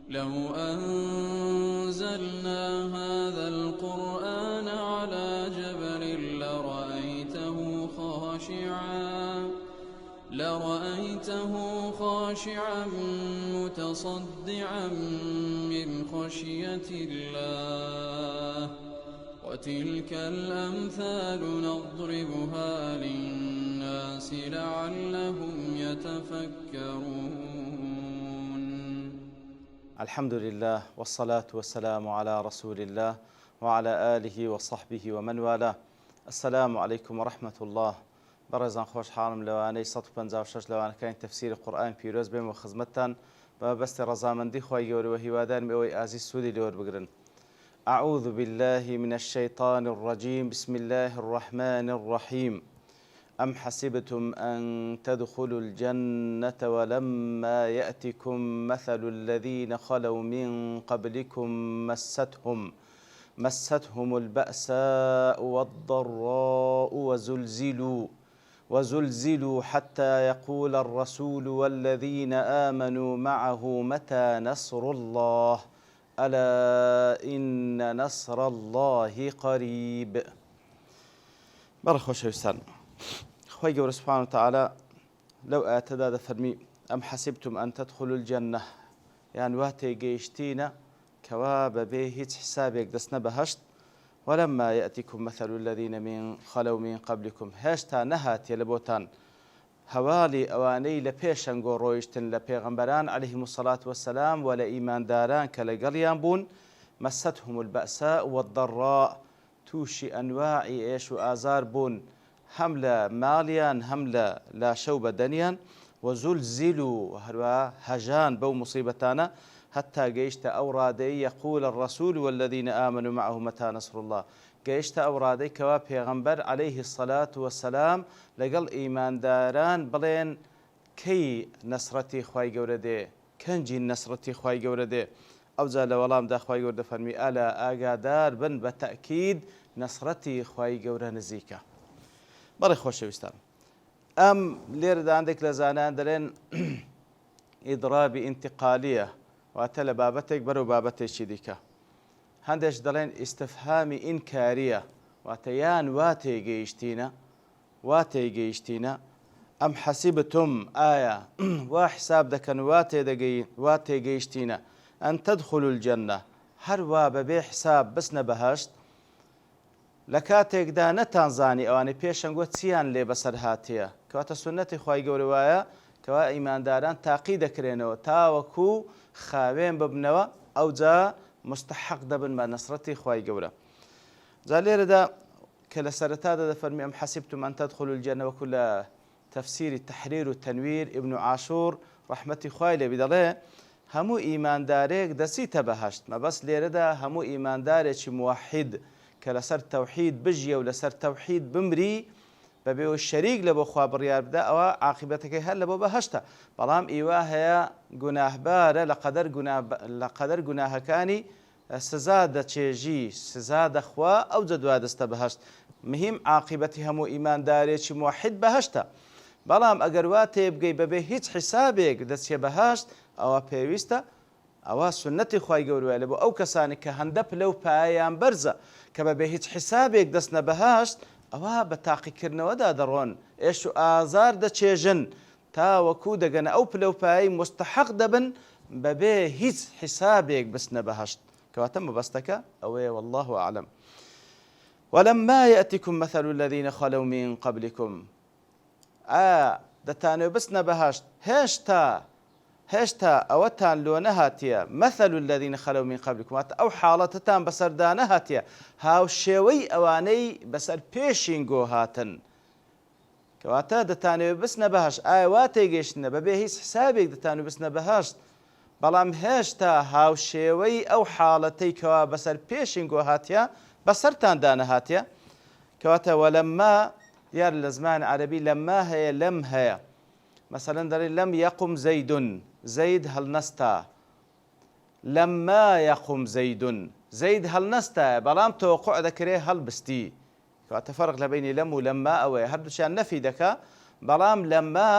لو أنزلنا هذا القرآن على جبل لرأيته خاشعا متصدعا من خشية الله. وتلك الأمثال نضربها للناس لعلهم يتفكرون. الحمد لله والصلاة والسلام على رسول الله وعلى آله وصحبه ومن والاه. السلام عليكم ورحمة الله. بەڕێزان خۆشحاڵم لەوانەی 156 لەوانەکانی تەفسیری قورئان پیرۆز بێم و خزمەتتان بە بەستی ڕەزامەندی خی گەورەوە هیوادارم ئەوەی ئازیز سوودی لێوەربگرن. أعوذ بالله من الشيطان الرجيم. بسم الله الرحمن الرحيم. أم حسبتم أن تدخلوا الجنة ولما يأتكم مثل الذين خلوا من قبلكم مستهم البأساء والضراء وزلزلوا حتى يقول الرسول والذين آمنوا معه متى نصر الله ألا إن نصر الله قريب. بەڕێخۆش ویستان، خی گەورە سبحانه وتعالى لەو ئاەتەدا دەفەرمی ئەم حەسیبتم ئەن تەدخولوا الجەنە، یان وا تێگەیشتینە کەوا بەبێ هیچ حسابێک دەستنە بەهەشت. ولما يأتكم مثل الذين من خلوا من قبلكم، هێشتا نەهاتیە لە بۆتان هەواڵی ئەوانەی لە پێشەنگۆ ڕۆیشتن لە پێغەمبەران عەلەیهیمو الصەلاة وەسەلام و لە ئیمانداران کە لەگەڵیان بوون. مەسەتهم البەئساء والضەڕاء، تووشی ئەنواعی ئێش و ئازار بوون، هەم لە ماڵیان هەم لە لاشە و بەدەنیان. وزلزلوا، هەروە هەژان بەو موسیبەتانە حتى گەیشتە ئەو ڕادەی يقول الرسول والذين آمنوا معه متى نصر الله، گەیشتە ئەو ڕادەی کەوا پێغەمبەر عەلەیهی الصەلاة وەسەلام لەگەڵ ئیمانداران بڵێن کەی نەسرەتی خوای گەورە دێ، کەنجی نەسرەتی خوای گەورە دێ. ئەوجا لە وەڵامدا خوای گەورە دەفەرمی ئەلا ئاگادار بن بە تەئکید نەسرەتی خوای گەورە نزیکە. بەڵێ خۆشەویستان، ئەم لێرەدا هەندێک لە زانایان دەڵێن ئیدڕابی ئینتیقالیە، واتە لە بابەتێک بەرەو بابەتێکی دیکە. هەندێک دەڵێن ئیستفهامی ئینکاریە، واتە یان وا تێگەیشتینە. ئەم حەسیبتم، ئایا وا حساب دەکەن وا تێگەیشتینە ئەن تەدخولوا الجەنە، هەروە بەبێ حساب بچنە بەهەشت. لە کاتێکدا نەتانزانی ئەوانەی پێشەنگۆ چیان لێ بەسەر هاتیە، کەواتە سونەتی خوای گەورە وایە کەوا ئیمانداران تاقی دەکرێنەوە تاوەکو خاوێن ببنەوە، ئەوجا مستحق دەبن بە نەسرەتی خوای گەورە. جا لێرەدا کە لە سەرەتادا دەفەرمی ئەم حەسیبتم ئەن تەدخولوا الجەنە، وەکو لە تەفسیری تەحریر و تەنویر ئیبن عاشوور ڕەحمەتی خوای لێبی دەڵێ هەموو ئیماندارێک دەچیتە بەهەشت، مەبەست لێرەدا هەموو ئیماندارێکی موحید کە لەسەر تەوحید بژیە و لەسەر تەوحید بمری بەبێەوە شەریک لە بۆ خوا بڕیار بدە، ئەوە عاقبەتەکەی هەر لە بۆ بەهەشتە. بەڵام ئیوا هەیە گوناهبارە لە قەدەر گوناهەکانی سزا دەچێژی، سزا دەخوا، ئەوجا دوا دەستە بەهەشت. مهم عاقبەتی هەموو ئیماندارێکی موحید بەهەشتە. بەڵام ئەگەر وا تێبگەی بەبێ هیچ حیسابێک دەچێ بەهەشت، ئەوە پێویستە، ئەوە سنەتی خوای گەورەیە لە بۆ ئەو کەسانی کە هەندە پلە و پایان بەرزە کە بەبێ هیچ حیسابێک دەستنە بەهەشت، ئەوە بە تاقیکردنەوەدا دەڕۆن، ئێش و ئازار دەچێژن تاوەکو دەگەنە ئەو پلە و پایی مستحق دەبن بەبێ هیچ حیسابێک بچنە بەهەشت. کەواتە مەبەستەکە ئەوەیە، والله أعلم. ولما يأتكم مثل الذين خلوا من قبلكم، دەتانێ بچنە بەهەشت، هێشتا ئەوەتان لۆ نەهاتیە مثل الذين خلوا من قبلكم، ئەو حاڵەتتان بەسەردا نەهاتیە، هاوشێوەی ئەوانەی بەسەر پێشینگۆ هاتن، کەواتە دەتانەوێت بچنە بەهەشت. ئایا وا تێگەیشتنە بەبێ هیچ حسابێک دەتانەوێت بچنە بەهەشت، بەڵام هێشتا هاوشێوەی ئەو حاڵەتەی کەوا بەسەر پێشینگۆ هاتیە بەسەرتاندا نەهاتیە. کەواتە وەلەمما، یار لە زمانی عەرەبی لەمما هەیە، لەم هەیە. مثلا دەڵێن لەم یەقم زەیدون، زەید هەڵنەستا. لەمما یەقم زەیدون، زەید هەڵنەستایە، بەڵام تەوەقوع دەکرێ هەڵبستی. کەواتە فەرق لە بینی لەم و لەمما ئەوەیە، هەردووچیان نەفی دەکا، بەڵام لەمما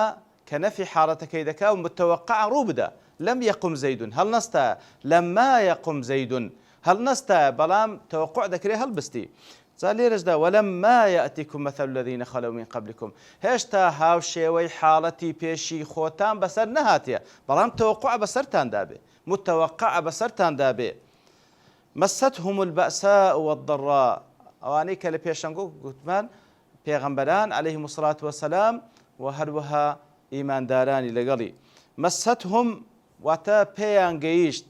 کە نەفی حاڵەتەکەی دەکا و متەوەقع ڕوو بدە، لم يقم زيد هل نستا لما يقم زيد هل نستا بلام توقع ذكري هل بستي زالي رجدا ولما يأتيكم مثل الذين خلوا من قبلكم هشتا هاو شيوي حالتي بيشي خوتان بسر نهاتيا بلام توقع بسرتان دابي متوقع بسرتان دابي مستهم البأساء والضراء أواني كالي بيشنقو قلتمان پیغمبران عليهم الصلاة والسلام وهروها إيمان داراني لقلي مستهم واتا بيان قيشت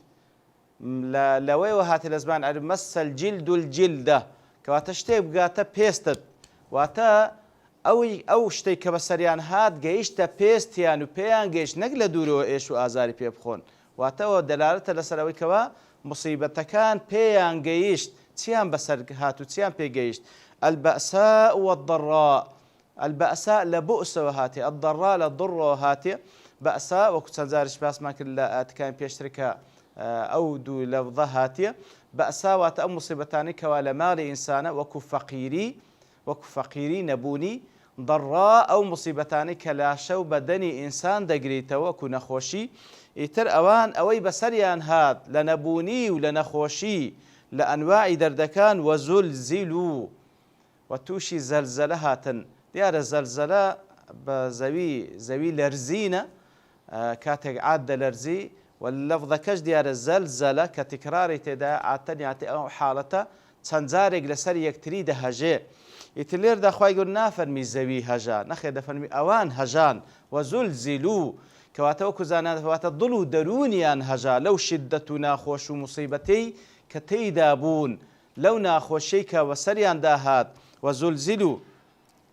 لوي وهاتي الأزمان عرب مس الجلد الجلدة كواتا شتي بقاتا بيستد واتا أو شتي كبسريان هات قيشتا بيستيان وبيان قيش نقل دورو إيشو آزاري بيبخون واتا دلالة لسراوي كوا مصيبة كان بيان قيشت تيان بسر هاتو تيان بي قيشت البأساء والضراء البأساء لبؤس وهاتي الضراء لضر وهاتي بأساء وكنت زارش باس ما كلا كان بيشتركها أو دو لفظة هاتية بأساء واتأم مصيبتاني كوالا مال إنسان وكو فقيري نبوني ضراء أو مصيبتاني كلا شو بدني إنسان دقريته وكو نخوشي إتر أوان أوي بسريان هاد لنبوني ولنخوشي لأنواع دردكان وزلزلوا وتوشي زلزلة هاتن ديار الزلزلة بزوي لرزينة كاتق عاد لرزي واللفظ كش ديار الزلزلة كتكرار تدا عتني أو حالته تنزارق لسر يكتري ده هجاء يتلير ده خواي قلنا فرمي زوي هجاء نخي ده فرمي أوان هجان وزلزلوا كواتوكو زانا واتضلوا درونيان هجاء لو شدتنا خوش مصيبتي كتيدابون لو ناخوشيك وسريان داهات وزلزلوا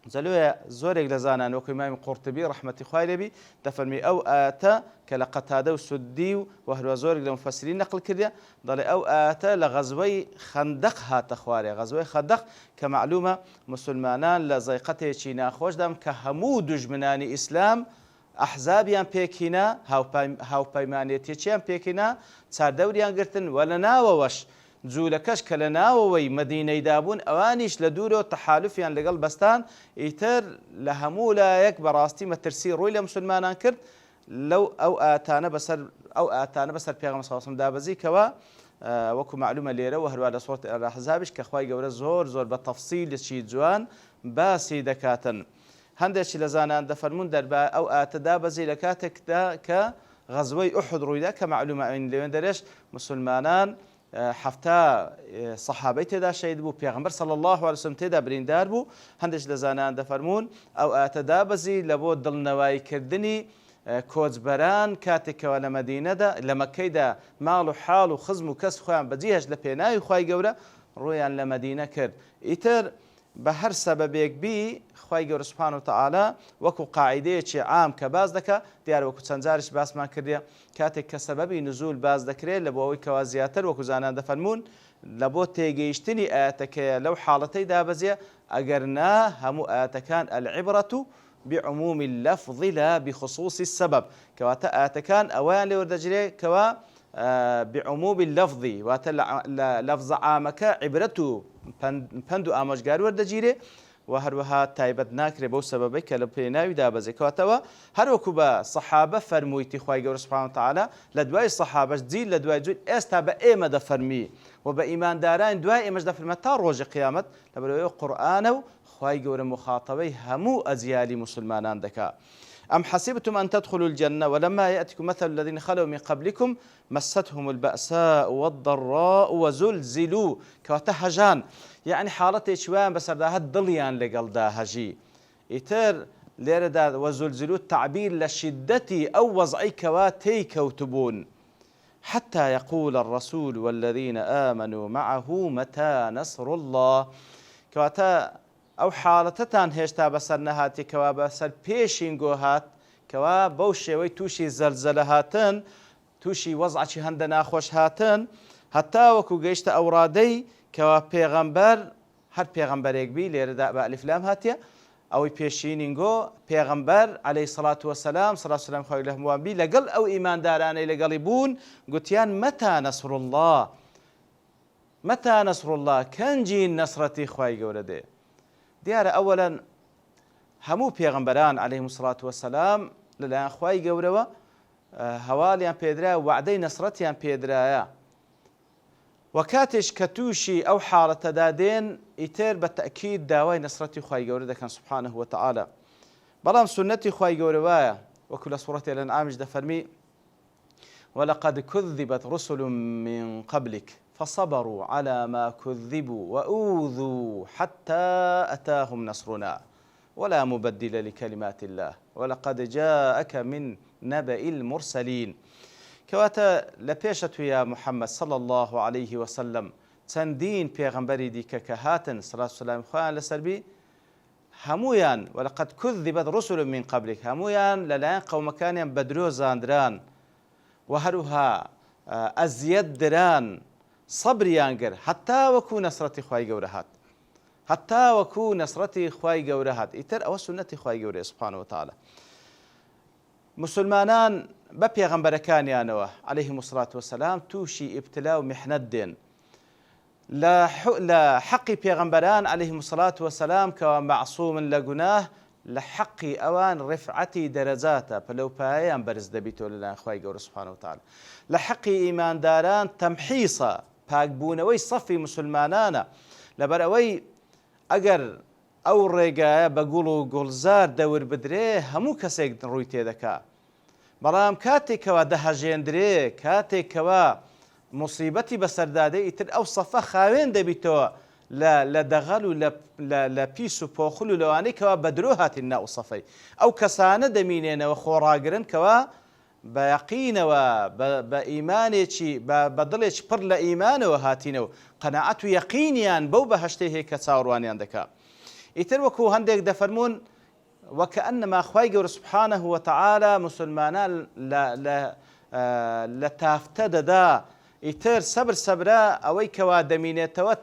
زلوا زورك لزانا وكو إمام قرطبي رحمة خوالي بي دفرمي أو آتا كلقتاده وسديو وهو زورك لمفسرين نقل كريا ضل أو آتا لغزوي خندق هات خواري غزوي خندق كمعلومة مسلمانان لزيقته چي ناخوش دام كهمو دجمناني إسلام أحزابيان بيكينا هاو بايمانيتي چيان بيكينا چاردوريان گرتن ولناووش جوولەکەش کە لە ناوەوەی مەدینەی دابوون ئەوانیش لە دوورەوە تەحالوفیان لەگەڵ بەستان ئیتر لە هەموو لایەک بەڕاستی مەترسی ڕووی لە مسلمانان کرد لەو ئەو ئاتانە بەسەر پێغەمبەر صلی الله علیه و سلم دابەزیکەوە وەکو معلومە لێرە و هەروە لە سوورەتی ئەحزابش کە خوای گەورە زۆر بە تەفسیلێکی جوان باسی دەکاتن هەندێکی لە زانان دەفەرمون دەربا ئەو ئاتە دابەزی لە کاتێکدا کە غەزوەی ئوحود ڕوویدا کە معلومە ئەوین لەوێن دەرێش مسلمانان حفتا صحابي تدا شهيد بو پیغمبر صلى الله عليه وسلم تدا بريندار بو هندش لزانان دفرمون او اتدابزي لبو دلنواي كردني كوزبران كاتك ولا مدينه دا لمكه دا مال حال وخزم وكس خوان بديهش لبيناي خوي قوره رويان لمدينه كرد ايتر بهر سببك بي خوای گەورە سبحانه وتعالى وەکو قاعدەیەکی عام کە باز دەکات دیارە وەکو چەند جاریش باسمان کردیە کاتێک کە سەبەبی نزول باز دەکرێت لە بۆ ئەوەی کەوا زیاتر وەکو زانان دەفەرمون لە بۆ تێگەیشتنی ئاەتەکەیە لەو حاڵەتەی دابەزیە ئەگەر نا هەموو ئاەتەکان العبرة بعموم اللفظ لا بخصوص السبب کەواتە ئاەتەکان ئەویان لێ وەردەگرێت کەوا بعموم اللفظ واتە لفظ عامەکە عبرەت و پند و ئامۆژگار وەردەگیرێ و هەروەها تایبەت ناکرێ بەو سەبەبەی کە لە پێناوی دابەزێکەوەتەوە هەروەکو بە سەحابە فەرموویتی خوای گەورە سوبحانه وتعالى لە دوای سەحابەش جیل لە دوای جیل ئێستا بە ئێمە دەفەرمی و بە ئیمانداران دوای ئێمەش دەفەرمێت تا ڕۆژی قیامەت لەبەرەوەی قورئانە و خوای گەورە مخاطبەی هەموو ئەجیالی مسلمانان دەکات. أم حسبتم أن تدخلوا الجنة ولما يأتكم مثل الذين خلوا من قبلكم مستهم البأساء والضراء وزلزلوا كواتهجان يعني حالتي شوان بس هاد ضليان لقل داهجي إتر ليردا وزلزلوا التعبير لشدتي أو وضعي كواتي كوتبون حتى يقول الرسول والذين آمنوا معه متى نصر الله كواتا ئەو حاڵەتەتان هێشتا بەسەر نەهاتی کەوا بەسەر پێشینگۆ هات کەوا بەو شێوەی تووشی زەلزەلە هاتن تووشی وەزعی هەندە ناخۆش هاتن هەتا وەکو گەیشتە ئەو ڕادەی کەوا پێغەمبەر هەر پێغەمبەرێک بی لێرەدا بە ئەلیف لام هاتیە ئەوەی پێشینینگۆ پێغەمبەر عەلەیهی سەڵات وەسەلام سەڵات وسەلام خوای لە هەمووان بی لەگەڵ ئەو ئیماندارانەی لەگەڵی بوون گوتیان مەتا نەسڕ الله مەتا نەسڕ الله کەنجی نەسڕەتی خوای گەورە دێ دیارە ئەوەلاً هەموو پێغەمبەران عەلەیهیموسەڵات وەسەلام لەلایەن خوای گەورەوە هەواڵیان پێدرا و وعدەی نەسرەتیان پێدرایە و کاتێش کە تووشی ئەو حاڵەتەدا دێن ئیتر بە تەکید داوای نەسرەتی خوای گەورە دەکەن سبحانه وتعالى بەڵام سنەتی خوای گەورە وایە وەکو لە سوورەتی الأنعامش دەفەرمی ولقد كذبت رسل من قبلك فصبروا على ما كذبوا وأوذوا حتى أتاهم نصرنا ولا مبدل لكلمات الله ولقد جاءك من نبأ المرسلين كواتا لبيشت يا محمد صلى الله عليه وسلم چەندین پێغەمبەری دیکە کە هاتن سەڵات و سەلامی خۆیان لەسەربی هەمویان ولقد كذبت رسل من قبلك هەمویان لەلایەن قەومەکانیان بە درۆ زاندران و هەروها ئەزیەت دران سەبریان کرد هەتا وەکو نەسرەتی خوای گەورە هات هەتا وەکو نەسرەتی خوای گەورە هات ئیتر ئەوە سنەتی خوای گەورەیە سبحانه وتعالى مسلمانان بە پێغەمبەرەکانیانەوە عەلەیهیمو الصلاة وەسەلام تووشی ئیبتلا و میحنەت دێن لە حەقی پێغەمبەران عەلەیهیمو الصلاة وەسەلام کەوا مەعسوومن لە گوناه لە حەقی ئەوان ڕفعەتی دەرەجاتە پەلەوپایەیان بەرز دەبیتەوە لەلایەن خوای گەورە سبحانه وتعالى لە حەقی ئیمانداران تەمحیسە پاکبوونەوەی سەفی مسلمانانە لەبەر ئەوەی ئەگەر ئەو ڕێگایە بە گوڵ و گوڵزار دەور بدرێ هەموو کەسێک ڕووی تێدەکا بەڵام کاتێکەوە دەهەژێندرێ کاتێکەوە مصیبەتی بەسەردادێ ئیتر ئەو سەفە خاوێن دەبیتەوە لە دەغەل و لە پیس و پۆخل و لەوانەی کەوا بە درۆ هاتین ناو سەفەی ئەو کەسانە دەمینێنەوە خۆڕاگرن کەوا بە یەقینەوە بە ئیمانێکی بە دڵێکی پڕ لە ئیمانەوە هاتینەوە قەناعەت و یەقینیان بەو بەهەشتەی هەیە کە چاوەڕوانیان دەکا ئیتر وەکو هەندێک دەفەرمون وەکەئەنەما خوای گەورە سبحانه وتعالى مسلمانان لە تافتە دەدا ئیتر سەبرە ئەوەی کەوا دەمینێتەوە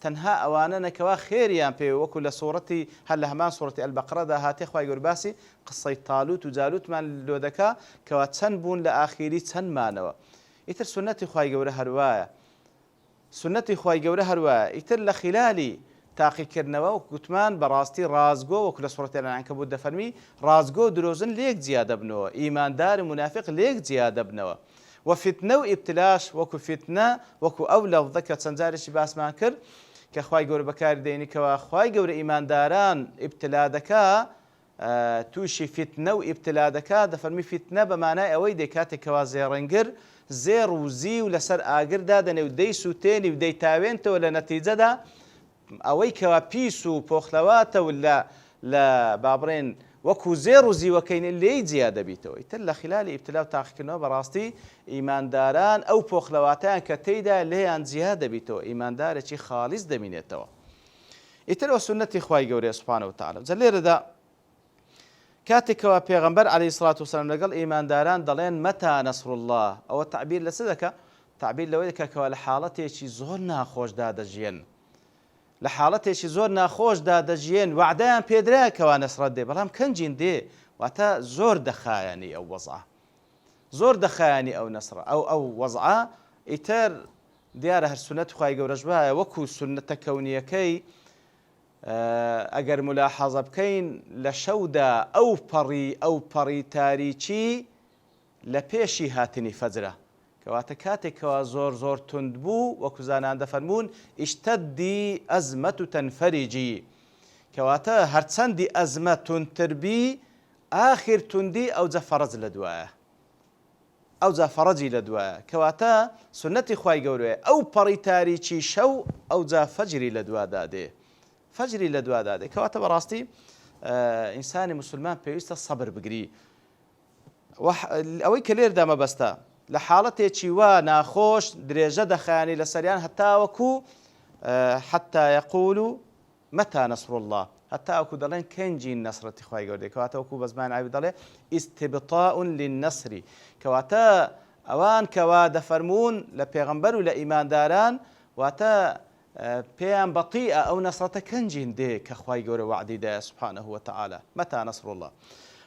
تەنها ئەوانە نەکەوا خێریان پێ وەکو لە سوورەتی هەر لە هەمان سوورەتی ئەلبەقرەدا هاتێ خوای گەورە باسی قسەی تاالوت و جالوتمان لۆ دەکا کەوا چەند بوون لە ئاخیری چەندمانەوە ئیتر سنەتی خوای گەورە هەروایە سنەتی خوای گەورە هەروایە ئیتر لە خلالی تاقیکردنەوە و گوتمان بەڕاستی ڕازگۆ وەکو لە سوورەتی العنکەبوت دەفەرمی ڕازگۆ و درۆزن لێک جیا دەبنەوە ئیماندار و منافق لێک جیا دەبنەوە و فتنە و ئیبتلاش وەکو فتنە وەکو ئەو لەفظە کە چەند جارێکی باسمان کرد کە خوای گەورە بەکاری دێنیکەوە خوای گەورە ئیمانداران ئیبتلا دەکا تووشی فتنە و ئیبتلا دەکا دەفەرمی فتنە بە مانای ئەوەی دەکاتێکەوە زێڕەنگر زێڕ و زی و لەسەر ئاگردا دەنێ و دەی سووتێنی و دەی تاوێنتەوە لە نەتیجەدا ئەوەی کەوا پیس و پۆخلەواتە و لە بابڕێن وەکو زێڕ و زیوەکەین لێی جیا دەبیتەوە ئیتر لە خلالی ئیبتلا و تاقیکردنەوە بەڕاستی ئیمانداران ئەو پۆخلەواتیان کە تێیدا لێیان جیا دەبیتەوە ئیماندارێکی خاڵیس دەمینێتەوە ئیتر ئەو سنەتی خوای گەورەیە سوبحانە وتعالە جا لێرەدا کاتێکەوە پێغەمبەر عەلەیهی سڵات وسەلام لەگەڵ ئیمانداران دەڵێن مەتا نەسڕ الله ئەوە تعبیر لە چ دەکا تعبیر لەوەی دەکا کەوا لە حاڵەتێکی زۆر ناخۆشدا دەژیان لە حاڵەتێکی زۆر ناخۆشدا دەژیێن وعدەیان پێدرایەکەوە نەسرەت دێ بەڵام کەنجین دێ واتە زۆر دەخایەنی ئەو وەزعە زۆر دەخایەنی ئەو نەسرە ئەو وەزعە ئیتر دیارە هەر سنەت خوای گەورەش وایە وەکو سنەتە کەونیەکەی ئەگەر ملاحەزە بکەین لە شەودا ئەو پەڕی تاریکی لە پێشی هاتنی فەجرە کەواتە کاتێکەوە زۆر تند بوو وەکو زانان دەفەرمون ئیشتەدی ئەزمەت و تەنفەریجی کەواتە هەرچەندی ئەزمە توندتربی ئاخر توندی ئەوجا فەرەج لە دوایە ئەوجا فەرەجی لە دوایە کەواتە سنەتی خوای گەورەیە ئەو پەڕی تاریکی شەو ئەوجا فەجری لە دوادادێ فەجری لە دوادادێ کەواتە بەڕاستی ئینسانی مسلمان پێویستە سەبر بگری ئەوەی کە لێردا مەبەستە لە حاڵەتێکی وا ناخۆش درێژە دەخایانی لە سەریان هەتاوەکو حتا یەقولوا مەتا نەسڕ الله هەتاوەکو دەڵێن کەنجین نەسرەتی خوای گەورەی کەواتە وەکو بە زمانی عەرەبی دەڵێ ئیستیبطاء للنەسر کەواتە ئەوان کەوا دەفەرمون لە پێغەمبەر و لە ئیمانداران واتە پێیان بەطیئە ئەو نەسرەتە کەنجین دێ کە خوای گەورە وعدی دایە سبحانه وتعالى مەتا نەسڕ الله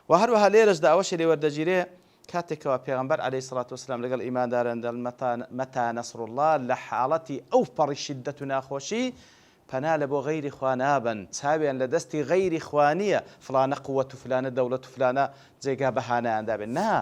و هەروەها لێرەشدا ئەوەشی لێ وەردەگیرێ کاتێکەوە پێغەمبەر عەلەیهی سڵات وسلام لەگەڵ ئیمانداران دەڵێن مەتا نەسڕ الله لە حاڵەتی ئەو پەڕی شیددەت و ناخۆشی پەنا لە بۆ غەیری خوا نابن چاویان لە دەستی غەیری خوا نییە فلانە قووەت و فلانە دەوڵەت و فلانە جێگا بەهانەیان دابێن نا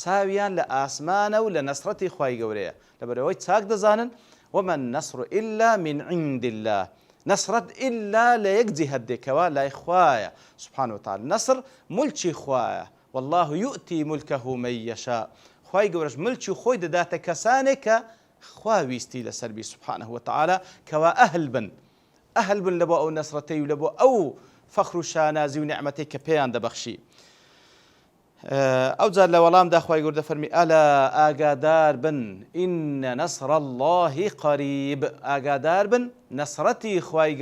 چاویان لە ئاسمانە و لە نەسرەتی خوای گەورەیە لەبەرەوەی چاک دەزانن وما النصر إلا من عند الله نصرت إلا لا يجزي هدكوا لا إخوايا سبحانه وتعالى نصر ملكي خوايا والله يؤتي ملكه من يشاء خواي جورج ملكي خوي داتا كسانك خواويستي لسربي سبحانه وتعالى كوا أهل بن لبو أو نصرتي لبو أو فخر شانازي ونعمتي كبيان دبخشي أو زال لولام دا خواي جورج فرمي ألا أقادار بن إن نصر الله قريب أقادار بن نصرتي خواي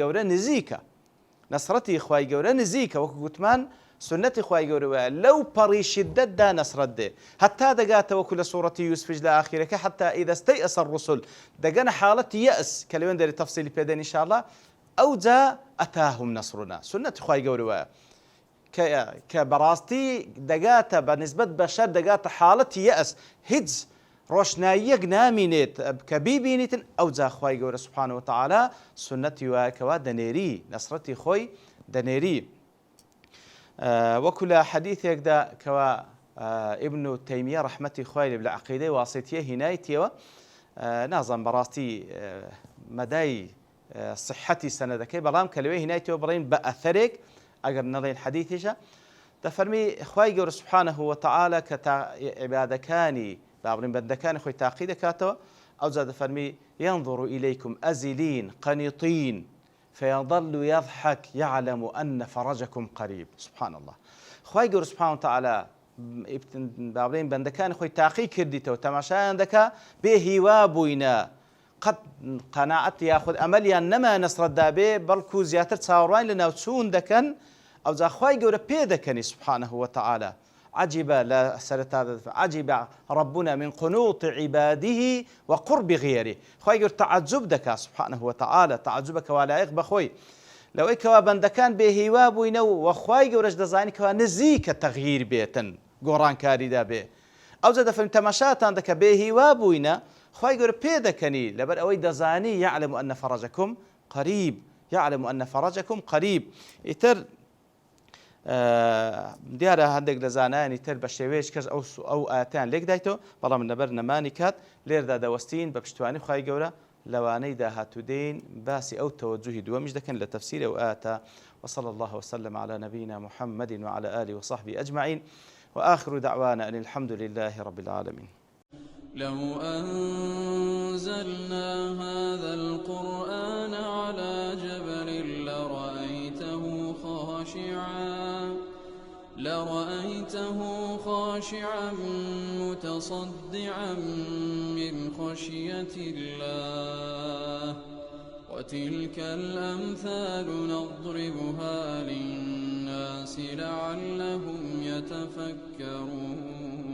جورج نزيكا وكتمان سنة خواي جورج لو بري شدة دا نصر الدي حتى دقات وكل سورة يوسف جلا آخرك حتى إذا استيأس الرسل دقنا حالة يأس كلمين داري تفصيل بيدين إن شاء الله أو جا أتاهم نصرنا سنة خواي جورج كبراستي دقات بالنسبة بشر دقات حالة يأس هدز روشنايق نامينيت كبيبينيت أو جا خواي جورج سبحانه وتعالى سنتي وكوا دنيري نصرتي خوي دنيري وكل حديث يقدا كوا ابن تيمية رحمتي خوي بالعقيدة واسطية هنايتي نظام براستي مداي صحتي سندكي بلام كلوي هنايتي وبرين بأثرك أجر نظين حديثها تفرمي خوي جورج سبحانه وتعالى عبادكاني بابرين بدكاني خوي تعقيد كاتو أو زاد فرمي ينظر إليكم أزلين قنطين فيظل يضحك يعلم أن فرجكم قريب سبحان الله خوي جورج سبحانه وتعالى بابرين بندكاني خوي تعقيد كرديته وتماشان دكا به وابوينا قد قناعت ياخذ أمليا نما نصر الدابي بلكو زياتر تصاورين لناوتسون دكن أو زا خوي جورج بيدكني سبحانه وتعالى عجب لا سرت عجب ربنا من قنوط عباده وقرب غيره خوي جورج تعجب دكا سبحانه وتعالى تعجبك ولا يقبى خوي لو إكوا بندكان به وابوينو وخوي جورج دزايني كوا نزيك تغيير بيتن قران كاري دابي أو زاد فهم تماشات عندك به وابوينا خوي جورج بيدكني لبر أوي دزاني يعلم أن فرجكم قريب يعلم أن فرجكم قريب يتر دیارە هەندێک لە زانایانی تر بە شێوەیەک کەس ئەو ئاەتیان لێک دایتەوە بەڵام لەبەر نەمانی کات لێردا دەوەستین بە پشتوانی خوای گەورە لەوانەی داهاتوو دێین باسی ئەو تەوەجوهی دووەمیش دەکەن لە تەفسیرە ئەو ئاەتە وصلى الله وسلم على نبينا محمد وعلى آله وصحبه أجمعين وآخر دعوانا أن الحمد لله رب العالمين. لو أنزلنا هذا القرآن على جبل لرأيته خاشعا متصدعا من خشية الله وتلك الأمثال نضربها للناس لعلهم يتفكرون